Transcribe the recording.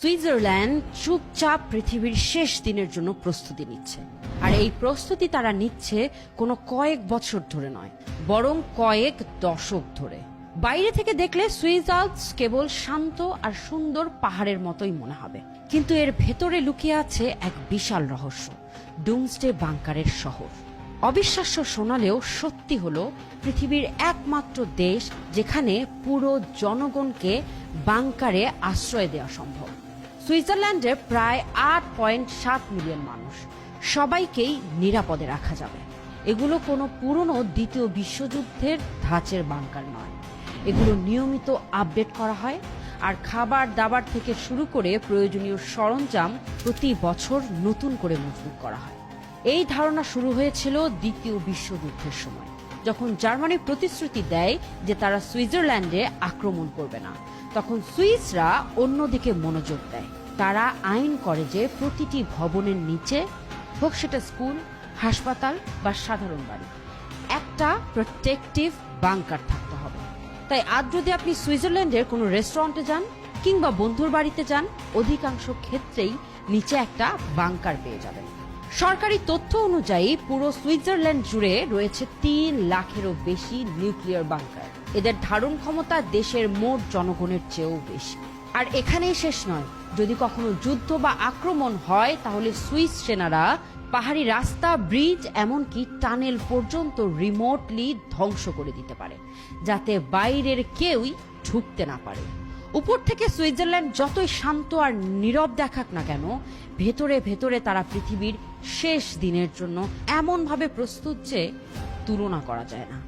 Switzerland চুপচাপ পৃথিবীর শেষ দিনের জন্য প্রস্তুতি নিচ্ছে। আর এই প্রস্তুতি তারা নিচ্ছে কোনো কয়েক বছর ধরে নয়, বরং কয়েক দশক ধরে। বাইরে থেকে দেখলে সুইস আল্পস কেবল শান্ত আর সুন্দর পাহাড়ের মতোই মনে হবে, কিন্তু এর ভেতরে লুকিয়ে আছে এক বিশাল রহস্য, ডুমসডে বাংকারের শহর। অবিশ্বাস্য শোনালেও সত্যি হলো, পৃথিবীর একমাত্র দেশ যেখানে পুরো জনগণকে বাংকারে আশ্রয় দেওয়া সম্ভব। সুইজারল্যান্ডে প্রায় 8.7 মিলিয়ন মানুষ, সবাইকেই নিরাপদে রাখা যাবে। এগুলো কোনো পুরনো দ্বিতীয় বিশ্বযুদ্ধের ধাঁচের বাংকার নয়, এগুলো নিয়মিত আপডেট করা হয়, আর খাবার দাবার থেকে শুরু করে প্রয়োজনীয় সরঞ্জাম প্রতি বছর নতুন করে মজবুত করা হয়। এই ধারণা শুরু হয়েছিল দ্বিতীয় বিশ্বযুদ্ধের সময়, যখন জার্মানি প্রতিশ্রুতি দেয় যে তারা সুইজারল্যান্ডে আক্রমণ করবে না। তখন সুইসরা অন্যদিকে মনোযোগ দেয়। তারা আইন করে যে প্রতিটি ভবনের নিচে, হোক সেটা স্কুল, হাসপাতাল বা সাধারণ বাড়ি, একটা প্রোটেক্টিভ বাংকার থাকতে হবে। তাই আজ যদি আপনি সুইজারল্যান্ডের কোনো রেস্টুরেন্টে যান কিংবা বন্ধুর বাড়িতে যান, অধিকাংশ ক্ষেত্রেই নিচে একটা বাংকার পেয়ে যাবেন। সরকারি তথ্য অনুযায়ী পুরো সুইজারল্যান্ড জুড়ে রয়েছে 3 লাখেরও বেশি নিউক্লিয়ার বাংকার। এদের ধারণ ক্ষমতা দেশের মোট জনগণের চেয়েও বেশি। আর এখানেই শেষ নয়, যদি কখনো যুদ্ধ বা আক্রমণ হয় তাহলে সুইস সেনারা পাহাড়ি রাস্তা, ব্রিজ, এমনকি টানেল পর্যন্ত রিমোটলি ধ্বংস করে দিতে পারে, যাতে বাইরের কেউই ঢুকতে না পারে। উপর থেকে সুইজারল্যান্ড যতই শান্ত আর নীরব দেখাক না কেন, ভেতরে ভেতরে তারা পৃথিবীর শেষ দিনের জন্য এমনভাবে প্রস্তুত যে তুলনা করা যায় না।